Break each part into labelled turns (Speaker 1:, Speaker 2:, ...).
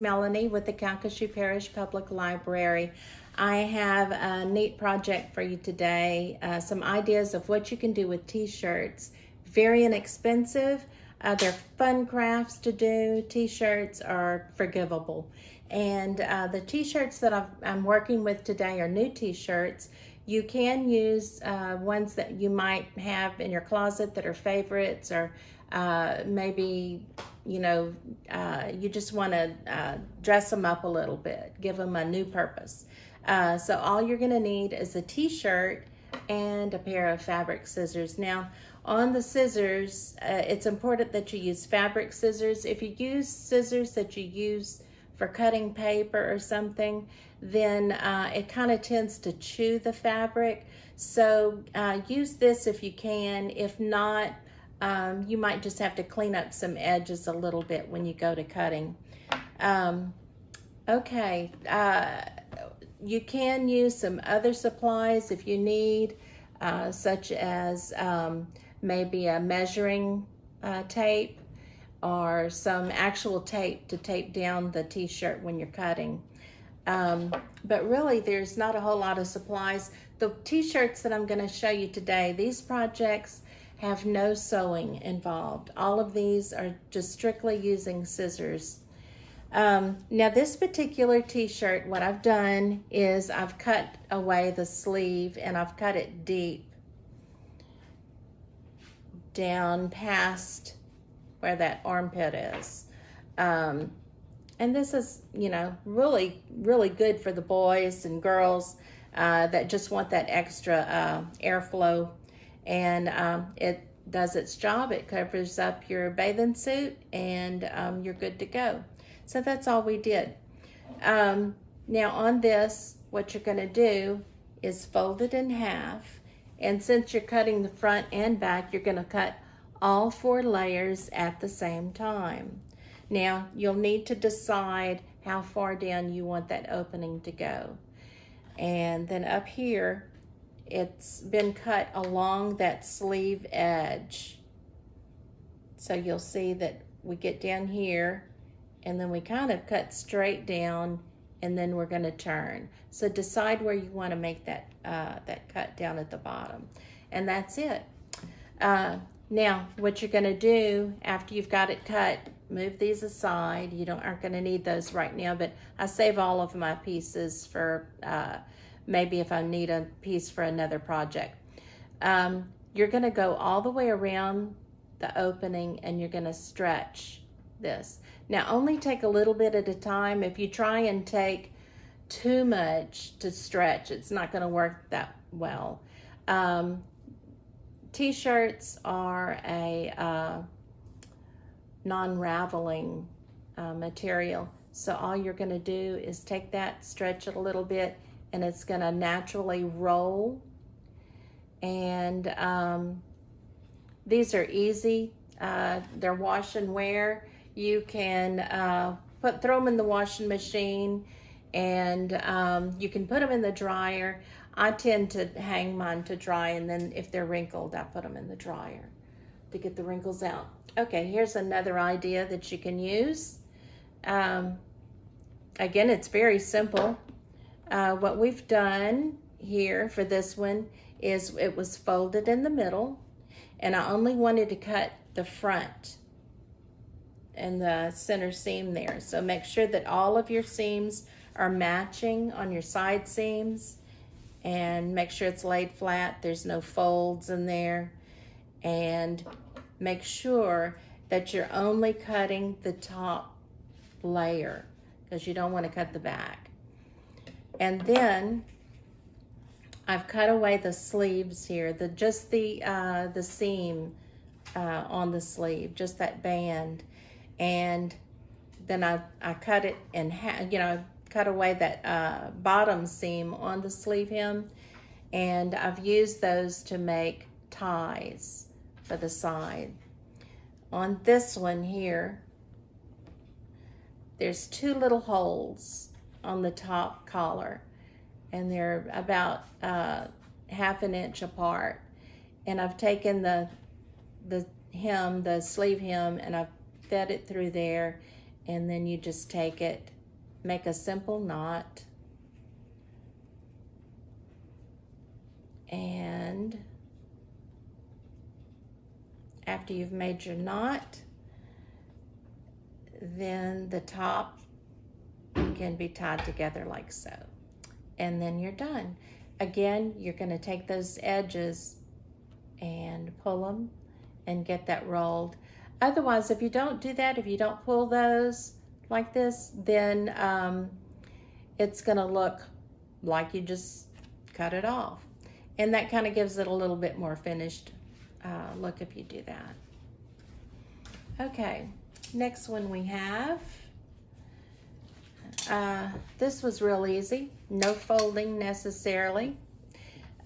Speaker 1: Melanie with the Calcasieu Parish Public Library. I have a neat project for you today, some ideas of what you can do with t-shirts. Very inexpensive. They're fun crafts to do. T-shirts are forgivable. And the t-shirts that I'm working with today are new t-shirts. You can use ones that you might have in your closet that are favorites, or maybe you just want to dress them up a little bit, give them a new purpose. So all you're going to need is a t-shirt and a pair of fabric scissors. Now on the scissors, it's important that you use fabric scissors. If you use scissors that you use for cutting paper or something, then it kind of tends to chew the fabric. So use this if you can. If not, you might just have to clean up some edges a little bit when you go to cutting. Okay, you can use some other supplies if you need, such as maybe a measuring tape or some actual tape to tape down the t-shirt when you're cutting. But really, there's not a whole lot of supplies. The t-shirts that I'm going to show you today, these projects have no sewing involved. All of these are just strictly using scissors. Now this particular t-shirt, what I've done is I've cut away the sleeve and I've cut it deep down past where that armpit is. And this is, really, really good for the boys and girls that just want that extra airflow. And it does its job. It covers up your bathing suit and you're good to go. So that's all we did. Now on this, what you're going to do is fold it in half. And since you're cutting the front and back, you're going to cut all 4 layers at the same time. Now you'll need to decide how far down you want that opening to go. And then up here, it's been cut along that sleeve edge. So you'll see that we get down here and then we kind of cut straight down and then we're going to turn. So decide where you want to make that that cut down at the bottom. And that's it. Now what you're going to do after you've got it cut, move these aside. You aren't going to need those right now, but I save all of my pieces for maybe if I need a piece for another project. You're going to go all the way around the opening and you're going to stretch this. Now only take a little bit at a time. If you try and take too much to stretch, it's not going to work that well. T-shirts are a non-raveling material. So all you're going to do is take that, stretch it a little bit, and it's going to naturally roll. And these are easy. They're wash and wear. You can throw them in the washing machine, and you can put them in the dryer. I tend to hang mine to dry, and then if they're wrinkled, I put them in the dryer to get the wrinkles out. Okay, here's another idea that you can use. Again, it's very simple. What we've done here for this one is it was folded in the middle, and I only wanted to cut the front and the center seam there. So make sure that all of your seams are matching on your side seams, and make sure it's laid flat. There's no folds in there. And make sure that you're only cutting the top layer because you don't want to cut the back. And then I've cut away the sleeves here, just the seam on the sleeve, just that band. And then I cut it in half, cut away that bottom seam on the sleeve hem, and I've used those to make ties for the side. On this one here, there's 2 little holes on the top collar, and they're about ½ an inch apart. And I've taken the hem, the sleeve hem, and I've fed it through there, and then you just take it make a simple knot. And after you've made your knot, then the top can be tied together like so. And then you're done. Again, you're going to take those edges and pull them and get that rolled. Otherwise, if you don't do that, if you don't pull those like this, then it's going to look like you just cut it off. And that kind of gives it a little bit more finished look if you do that. Okay, next one we have. This was real easy, no folding necessarily.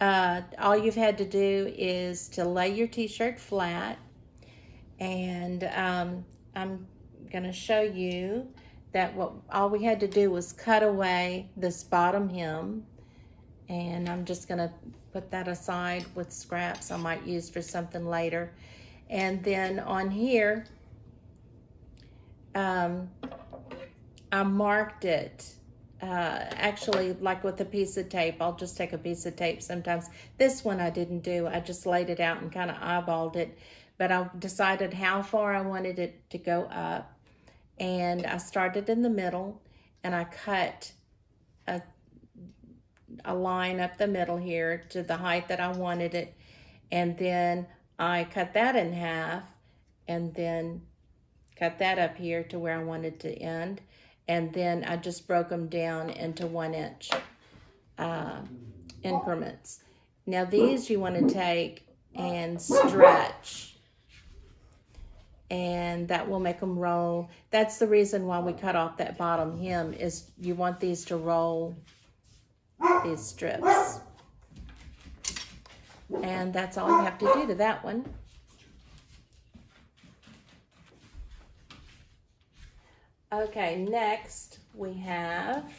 Speaker 1: All you've had to do is to lay your t-shirt flat, and I'm going to show you that all we had to do was cut away this bottom hem, and I'm just going to put that aside with scraps I might use for something later. And then on here, I marked it, actually like with a piece of tape. I'll just take a piece of tape sometimes. This one I didn't do. I just laid it out and kind of eyeballed it, but I decided how far I wanted it to go up. And I started in the middle, and I cut a line up the middle here to the height that I wanted it. And then I cut that in half, and then cut that up here to where I wanted to end. And then I just broke them down into 1 inch increments. Now these you want to take and stretch, and that will make them roll. That's the reason why we cut off that bottom hem, is you want these to roll, these strips. And that's all you have to do to that one. Okay, next we have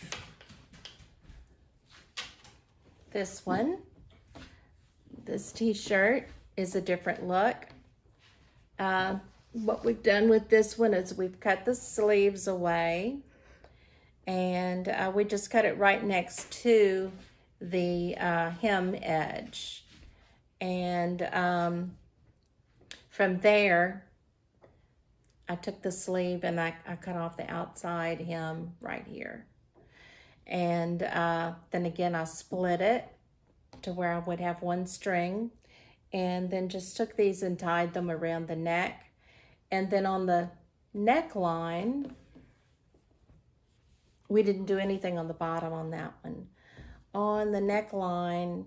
Speaker 1: this one. This t-shirt is a different look. What we've done with this one is we've cut the sleeves away, and we just cut it right next to the hem edge. And from there, I took the sleeve and I cut off the outside hem right here. And then again, I split it to where I would have 1 string, and then just took these and tied them around the neck. And then on the neckline, we didn't do anything on the bottom on that one. On the neckline,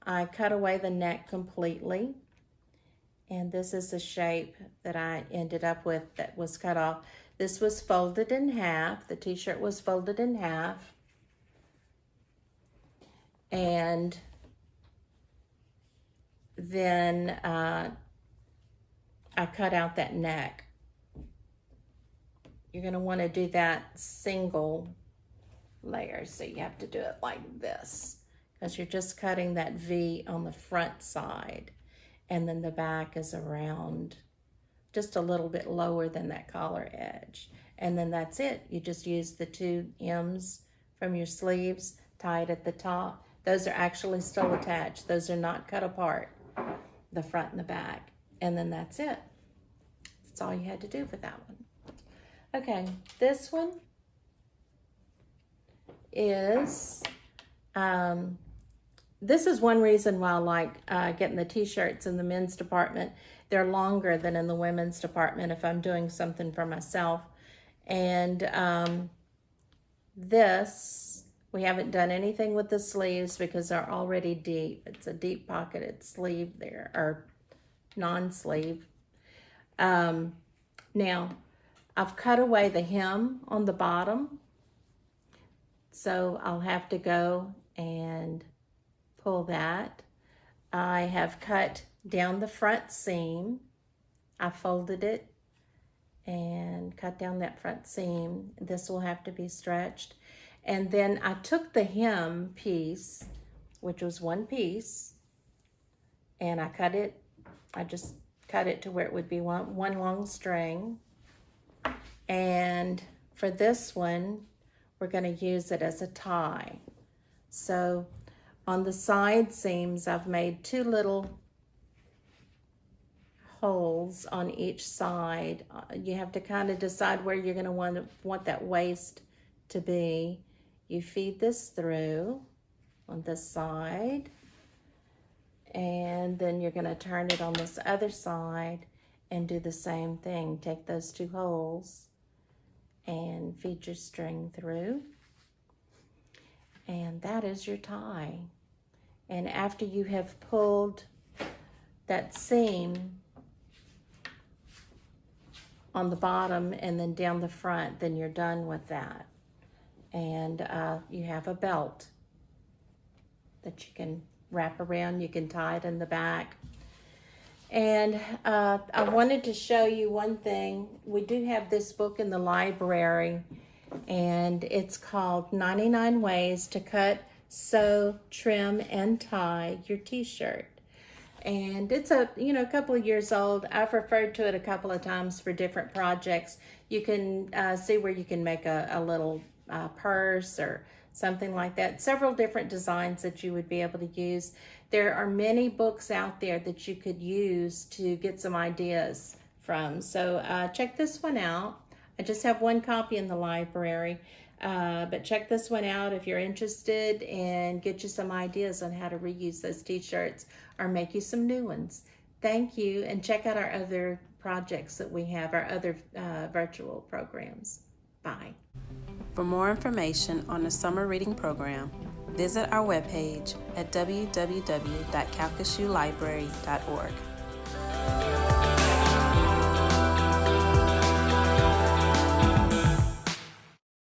Speaker 1: I cut away the neck completely. And this is the shape that I ended up with that was cut off. This was folded in half. The t-shirt was folded in half. And then I cut out that neck. You're going to want to do that single layer. So you have to do it like this, because you're just cutting that V on the front side. And then the back is around just a little bit lower than that collar edge. And then that's it. You just use the 2 hems from your sleeves, tie it at the top. Those are actually still attached. Those are not cut apart, the front and the back. And then that's it. That's all you had to do for that one. Okay, this one is, this is one reason why I like getting the t-shirts in the men's department. They're longer than in the women's department if I'm doing something for myself. And this, we haven't done anything with the sleeves because they're already deep. It's a deep pocketed sleeve there, or non-sleeve. Now, I've cut away the hem on the bottom, so I'll have to go and pull that. I have cut down the front seam. I folded it and cut down that front seam. This will have to be stretched. And then I took the hem piece, which was 1 piece, and I cut it. I just cut it to where it would be one long string. And for this one, we're going to use it as a tie. So on the side seams, I've made 2 little holes on each side. You have to kind of decide where you're going to want that waist to be. You feed this through on this side, and then you're going to turn it on this other side and do the same thing. Take those 2 holes and feed your string through, and that is your tie. And after you have pulled that seam on the bottom and then down the front, then you're done with that. And you have a belt that you can wrap around. You can tie it in the back. And I wanted to show you one thing. We do have this book in the library, and it's called 99 Ways to Cut, Sew, Trim, and Tie Your T-Shirt. And it's a couple of years old. I've referred to it a couple of times for different projects. You can see where you can make a little purse or something like that. Several different designs that you would be able to use. There are many books out there that you could use to get some ideas from. So check this one out. I just have 1 copy in the library, but check this one out if you're interested, and get you some ideas on how to reuse those t-shirts or make you some new ones. Thank you, and check out our other projects that we have, our other virtual programs. Bye.
Speaker 2: For more information on the summer reading program, visit our webpage at www.calcasieulibrary.org.